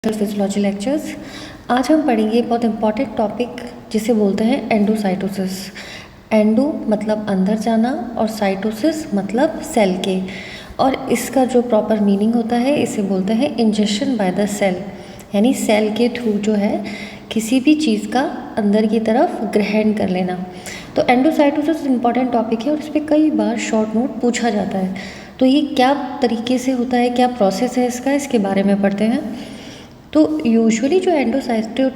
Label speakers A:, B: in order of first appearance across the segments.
A: Physiology lectures. आज हम पढ़ेंगे बहुत इम्पॉर्टेंट टॉपिक जिसे बोलते हैं एंडोसाइटोसिस। एंडो मतलब अंदर जाना और साइटोसिस मतलब सेल के, और इसका जो प्रॉपर मीनिंग होता है इसे बोलते हैं इंजेक्शन बाय द सेल, यानी सेल के थ्रू जो है किसी भी चीज़ का अंदर की तरफ ग्रहण कर लेना। तो एंडोसाइटोसिस इम्पॉर्टेंट टॉपिक है और इस पर कई बार शॉर्ट नोट पूछा जाता है। तो ये क्या तरीके से होता है, क्या प्रोसेस है इसका, इसके बारे में पढ़ते हैं। तो यूजुअली जो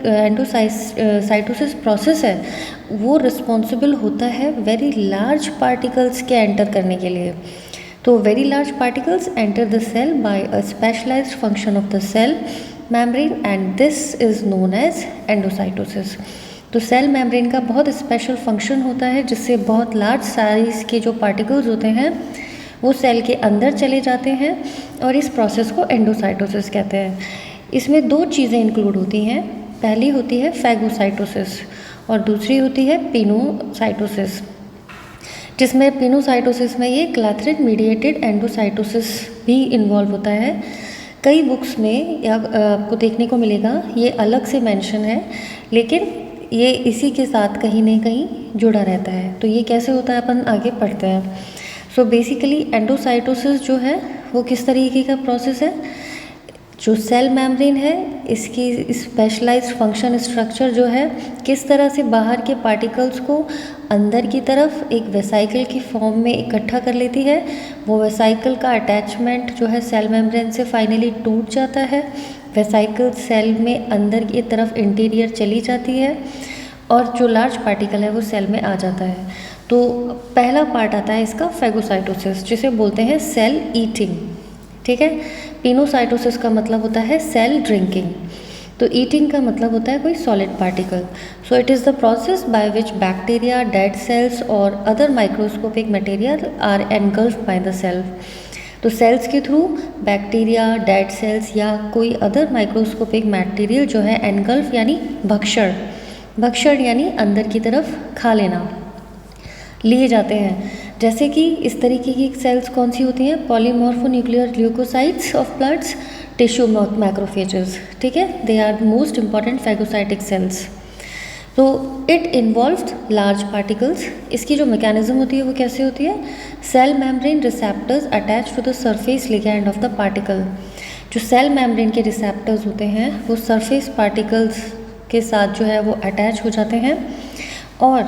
A: एंडोसाइटोसिस प्रोसेस है वो रिस्पॉन्सिबल होता है वेरी लार्ज पार्टिकल्स के एंटर करने के लिए। तो very large particles enter the cell by a specialised function of the cell membrane and this is known as endocytosis. तो सेल मेम्ब्रेन का बहुत स्पेशल फंक्शन होता है जिससे बहुत लार्ज साइज के जो पार्टिकल्स होते हैं वो सेल के अंदर चले जाते हैं और इस प्रोसेस को एंडोसाइटोसिस कहते हैं। इसमें दो चीज़ें इंक्लूड होती हैं, पहली होती है फैगोसाइटोसिस और दूसरी होती है पिनोसाइटोसिस, जिसमें पिनोसाइटोसिस में ये क्लैथरिन मीडिएटेड एंडोसाइटोसिस भी इन्वॉल्व होता है। कई बुक्स में या आपको देखने को मिलेगा ये अलग से मेंशन है, लेकिन ये इसी के साथ कहीं ना कहीं जुड़ा रहता है। तो ये कैसे होता है अपन आगे पढ़ते हैं। सो बेसिकली एंडोसाइटोसिस जो है वो किस तरीके का प्रोसेस है, जो सेल मेम्ब्रेन है इसकी स्पेशलाइज्ड फंक्शन स्ट्रक्चर जो है किस तरह से बाहर के पार्टिकल्स को अंदर की तरफ एक वेसाइकल की फॉर्म में इकट्ठा कर लेती है। वो वेसाइकल का अटैचमेंट जो है सेल मेम्ब्रेन से फाइनली टूट जाता है, वेसाइकल सेल में अंदर की तरफ इंटीरियर चली जाती है और जो लार्ज पार्टिकल है वो सेल में आ जाता है। तो पहला पार्ट आता है इसका फैगोसाइटोसिस, जिसे बोलते हैं सेल ईटिंग। ठीक है। पिनोसाइटोसिस का मतलब होता है सेल ड्रिंकिंग। तो ईटिंग का मतलब होता है कोई solid particle. So it is the process by which bacteria, dead cells और other microscopic material are engulfed by the cell. तो सेल्स के थ्रू बैक्टीरिया, डेड सेल्स या कोई अदर माइक्रोस्कोपिक मटेरियल जो है एनगल्फ यानी भक्षण, भक्षण यानी अंदर की तरफ खा लेना, लिए जाते हैं। जैसे कि इस तरीके की सेल्स कौन सी होती हैं, polymorphonuclear leukocytes of bloods, tissue macrophages. ठीक है, they are most important phagocytic cells. तो इट इन्वॉल्व्ड लार्ज पार्टिकल्स। इसकी जो मैकेनिज्म होती है वो कैसे होती है, cell membrane receptors attach to the surface ligand of the particle. जो सेल मेम्ब्रेन के रिसेप्टर्स होते हैं वो सरफेस पार्टिकल्स के साथ जो है वो अटैच हो जाते हैं और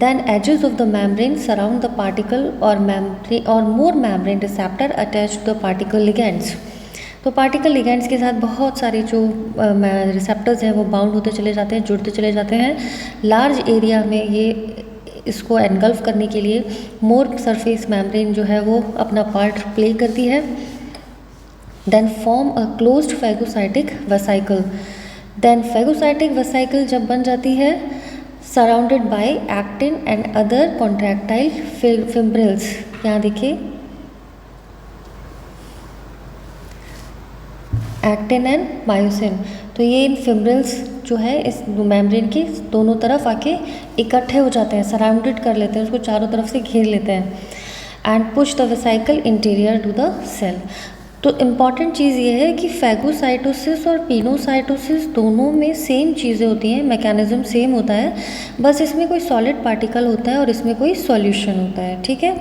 A: then edges of the membrane surround the particle or membrane or more membrane receptor attached to the particle ligands। तो पार्टिकल लिगेंड्स के साथ बहुत सारे जो रिसेप्टर्स हैं वो बाउंड होते चले जाते हैं, जुड़ते चले जाते हैं। लार्ज एरिया में ये इसको एनगल्फ करने के लिए मोर सरफेस मेम्ब्रेन जो है वो अपना पार्ट प्ले करती है। Then form a closed phagocytic vesicle. Then phagocytic vesicle जब बन जाती है surrounded by actin and other contractile fibrils. यहाँ देखिए एक्टिन एंड मायोसिन। तो ये इन फिब्रिल्स जो है इस मेम्ब्रेन की दोनों तरफ आके इकट्ठे हो जाते हैं, सराउंडेड कर लेते हैं, उसको चारों तरफ से घेर लेते हैं and push the vesicle interior to the cell. तो इम्पॉर्टेंट चीज़ ये है कि फैगोसाइटोसिस और पिनोसाइटोसिस दोनों में सेम चीज़ें होती हैं, मैकेनिज्म सेम होता है, बस इसमें कोई सॉलिड पार्टिकल होता है और इसमें कोई सॉल्यूशन होता है। ठीक है।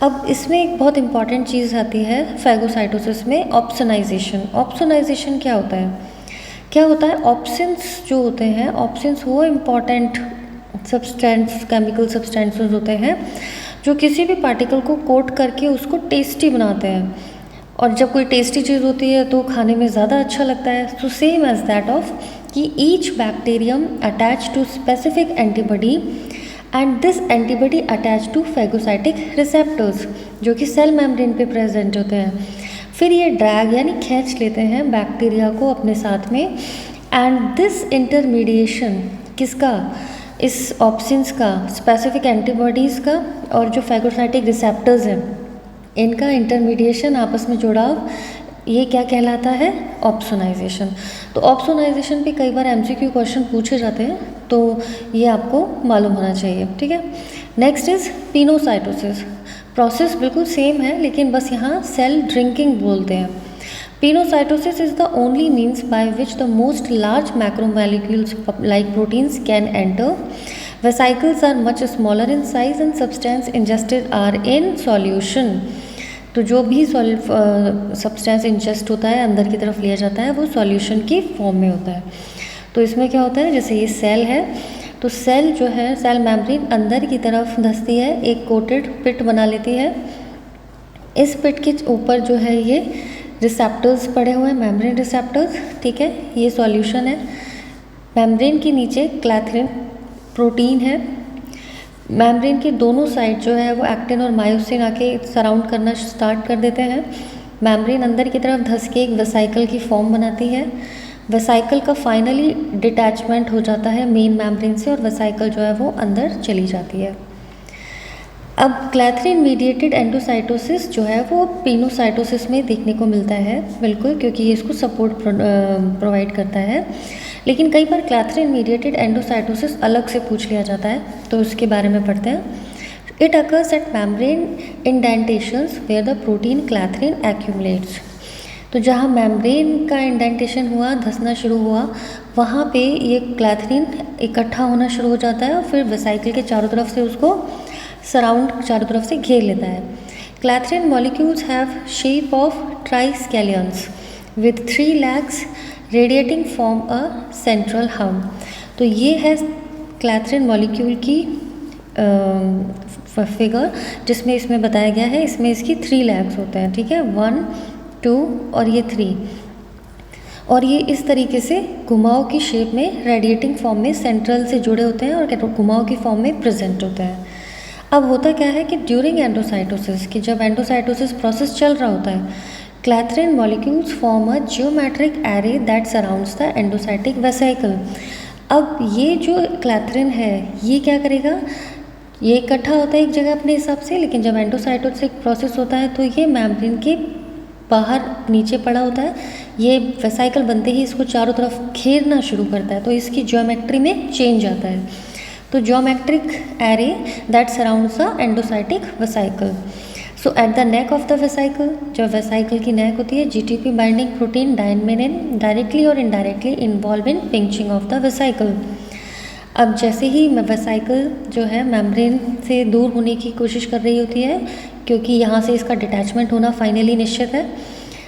A: अब इसमें एक बहुत इंपॉर्टेंट चीज़ आती है फैगोसाइटोसिस में, ऑप्सोनाइजेशन। ऑप्सोनाइजेशन क्या होता है, क्या होता है, ऑप्सिन्स जो होते हैं, ऑप्सिन्स वो इम्पॉर्टेंट सब्सटेंस, केमिकल सब्सटेंसेस होते हैं जो किसी भी पार्टिकल को कोट करके उसको टेस्टी बनाते हैं। और जब कोई टेस्टी चीज़ होती है तो खाने में ज़्यादा अच्छा लगता है। So same as that of कि each bacterium attach to specific antibody and this antibody attach to phagocytic receptors जो कि सेल मेम्ब्रेन पे प्रेजेंट होते हैं। फिर ये ड्रैग यानी खींच लेते हैं बैक्टीरिया को अपने साथ में एंड दिस इंटरमीडिएशन किसका, इस ऑप्सिन्स का, स्पेसिफिक एंटीबॉडीज़ का और जो फैगोसाइटिक रिसेप्टर्स हैं इनका इंटरमीडिएशन, आपस में जुड़ाव, ये क्या कहलाता है, ऑप्सोनाइजेशन। तो ऑप्सोनाइजेशन पे कई बार एमसीक्यू क्वेश्चन पूछे जाते हैं तो ये आपको मालूम होना चाहिए। ठीक है। Next is pinocytosis. प्रोसेस बिल्कुल सेम है लेकिन बस यहाँ सेल ड्रिंकिंग बोलते हैं। Pinocytosis is the only means by which the most large macromolecules like proteins can enter. Vesicles are much smaller in size and substance ingested are in solution. तो जो भी सब्सटेंस इंजेस्ट होता है, अंदर की तरफ लिया जाता है, वो सॉल्यूशन की फॉर्म में होता है। तो इसमें क्या होता है, जैसे ये सेल है, तो सेल जो है, सेल मेम्ब्रेन अंदर की तरफ धंसती है, एक कोटेड पिट बना लेती है। इस पिट के ऊपर जो है ये रिसेप्टर्स पड़े हुए हैं, मेम्ब्रेन रिसेप्टर्स, ठीक है, ये सॉल्यूशन है। मेम्ब्रेन के नीचे क्लैथरिन प्रोटीन है। मेम्ब्रेन के दोनों साइड जो है वो एक्टिन और मायोसिन आके सराउंड करना स्टार्ट कर देते हैं। मेम्ब्रेन अंदर की तरफ धंस के एक वेसाइकल की फॉर्म बनाती है। वेसाइकल का फाइनली डिटैचमेंट हो जाता है मेन मेम्ब्रेन से और वेसाइकल जो है वो अंदर चली जाती है। अब क्लैथरिन मीडिएटेड एंडोसाइटोसिस जो है वो पिनोसाइटोसिस में देखने को मिलता है, बिल्कुल, क्योंकि ये इसको सपोर्ट प्रोवाइड करता है। लेकिन कई बार क्लैथरिन मीडिएटेड एंडोसाइटोसिस अलग से पूछ लिया जाता है, तो उसके बारे में पढ़ते हैं। It occurs at membrane indentations where the protein clathrin accumulates. तो जहाँ मेम्ब्रेन का इंडेंटेशन हुआ, धंसना शुरू हुआ, वहाँ पे ये क्लैथरिन इकट्ठा होना शुरू हो जाता है और फिर वेसाइकल के चारों तरफ से उसको सराउंड चारों तरफ से घेर लेता है। Clathrin molecules have shape of triskelions with 3 legs radiating from a central hub. तो ये है क्लैथरिन मॉलिक्यूल की फिगर, जिसमें इसमें बताया गया है, इसमें इसकी 3 legs होते हैं, ठीक है, 1, 2 और ये 3, और ये इस तरीके से घुमाव की शेप में रेडिएटिंग फॉर्म में सेंट्रल से जुड़े होते हैं और घुमाव की फॉर्म में प्रेजेंट होते हैं। अब होता क्या है कि ड्यूरिंग एंडोसाइटोसिस, कि जब एंडोसाइटोसिस प्रोसेस चल रहा होता है, clathrin molecules form a geometric array that surrounds the endocytic vesicle. अब ये जो क्लैथरिन है ये क्या करेगा, ये इकट्ठा होता है एक जगह अपने हिसाब से, लेकिन जब एंडोसाइटोसिस प्रोसेस होता है तो ये मेम्ब्रेन के बाहर नीचे पड़ा होता है। ये वेसाइकल बनते ही इसको चारों तरफ घेरना शुरू करता है, तो इसकी ज्योमेट्री में चेंज आता है। तो geometric array that surrounds the endocytic vesicle. So at the neck of the vesicle, जब वेसाइकल की नेक होती है, GTP binding protein dynamin directly और indirectly involve in pinching of the vesicle. अब जैसे ही वेसाइकल जो है मेम्ब्रेन से दूर होने की कोशिश कर रही होती है, क्योंकि यहाँ से इसका डिटैचमेंट होना फाइनली निश्चित है,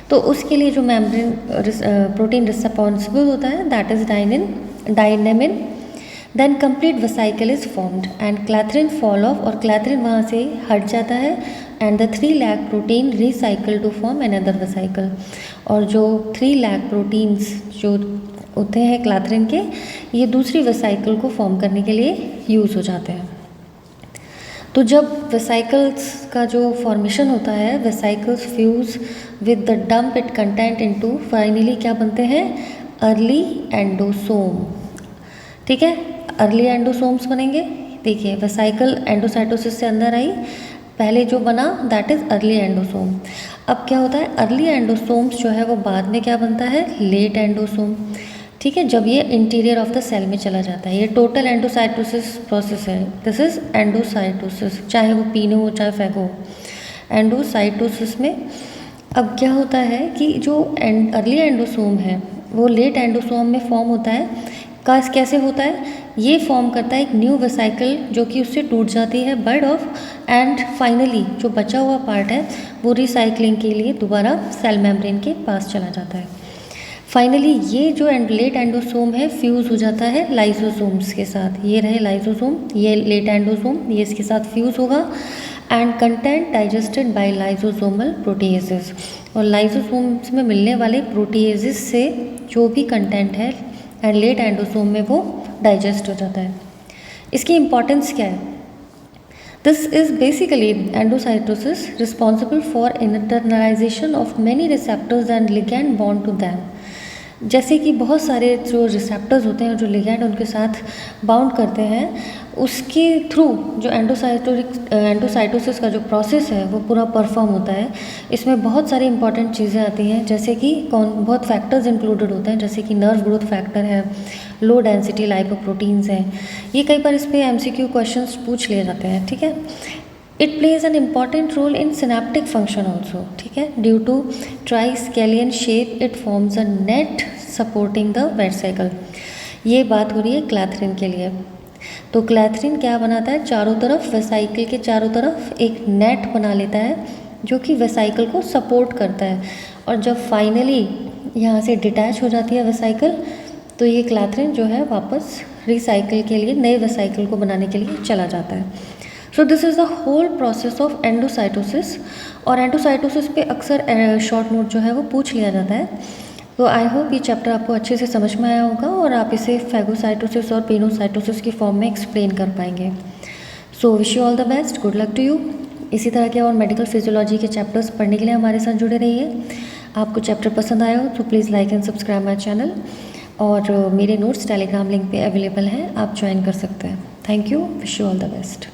A: तो उसके लिए जो मेम्ब्रेन प्रोटीन रिस्पॉन्सिबल होता है that is dynamin. Then complete vesicle is formed and clathrin fall off, और क्लैथरिन वहाँ से हट जाता है and the 3 leg protein recycle to form another vesicle. और जो 3 leg प्रोटीन्स जो होते हैं क्लैथरिन के, ये दूसरी वेसाइकल को फॉर्म करने के लिए यूज़ हो जाते हैं। तो जब वेसाइकल्स का जो फॉर्मेशन होता है, vesicles fuse with the dump it content into, finally क्या बनते हैं, अर्ली एंडोसोम, ठीक है, अर्ली एंडोसोम्स बनेंगे। देखिए वेसाइकल एंडोसाइटोसिस से अंदर आई, पहले जो बना दैट इज़ अर्ली एंडोसोम। अब क्या होता है, अर्ली एंडोसोम्स जो है वो बाद में क्या बनता है, लेट एंडोसोम, ठीक है, जब ये इंटीरियर ऑफ द सेल में चला जाता है। ये टोटल एंडोसाइटोसिस प्रोसेस है, दिस इज एंडोसाइटोसिस, चाहे वो पीनो हो चाहे फैगो हो। एंडोसाइटोसिस में अब क्या होता है कि जो अर्ली एंडोसोम है वो लेट एंडोसोम में फॉर्म होता है। कैसे होता है, ये फॉर्म करता है एक न्यू वेसाइकल जो कि उससे टूट जाती है, बर्ड ऑफ, एंड फाइनली जो बचा हुआ पार्ट है वो रिसाइकलिंग के लिए दोबारा सेल मेम्ब्रेन के पास चला जाता है। फाइनली ये जो लेट एंडोसोम है फ्यूज़ हो जाता है लाइसोसोम्स के साथ। ये रहे लाइसोसोम, ये लेट एंडोसोम, ये इसके साथ फ्यूज़ होगा and content digested by lysosomal proteases. और लाइसोसोम्स में मिलने वाले प्रोटीएजेस से जो भी कंटेंट है एंड लेट एंडोसोम में वो डाइजेस्ट हो जाता है। इसकी इंपॉर्टेंस क्या है, this is basically endocytosis responsible for internalisation of many receptors and ligand bond to them. जैसे कि बहुत सारे जो रिसेप्टर्स होते हैं जो लिगैंड उनके साथ बाउंड करते हैं, उसके थ्रू जो एंडोसाइटोसिस का जो प्रोसेस है वो पूरा परफॉर्म होता है। इसमें बहुत सारी इंपॉर्टेंट चीज़ें आती हैं, जैसे कि बहुत फैक्टर्स इंक्लूडेड होते हैं, जैसे कि नर्व ग्रोथ फैक्टर है, लो डेंसिटी लाइपोप्रोटीन्स हैं। ये कई बार इस पर MCQ क्वेश्चंस पूछ लिए जाते हैं, ठीक है। It plays an important role in synaptic function also, ठीक है। Due to triskelion shape it forms a net supporting the vesicle. ये बात हो रही है क्लैथरिन के लिए। तो क्लैथरिन क्या बनाता है, चारों तरफ वेसाइकल के चारों तरफ एक नेट बना लेता है जो कि वेसाइकल को सपोर्ट करता है, और जब फाइनली यहाँ से डिटैच हो जाती है वेसाइकल तो ये क्लैथरिन जो है वापस रिसाइकल के लिए, नए वेसाइकल को बनाने के लिए चला जाता है। So this is the whole process of endocytosis. और एंडोसाइटोसिस पे अक्सर शॉर्ट नोट जो है वो पूछ लिया जाता है। तो आई होप ये चैप्टर आपको अच्छे से समझ में आया होगा और आप इसे फैगोसाइटोसिस और पेनोसाइटोसिस की फॉर्म में एक्सप्लेन कर पाएंगे। So wish you all the best, good luck to you. इसी तरह के और मेडिकल फिजियोलॉजी के चैप्टर्स पढ़ने के लिए हमारे साथ जुड़े रहिए। आपको चैप्टर पसंद आया हो तो please like and subscribe my channel, और मेरे नोट्स टेलीग्राम लिंक पे अवेलेबल हैं, आप ज्वाइन कर सकते हैं। Thank you, wish you all the best.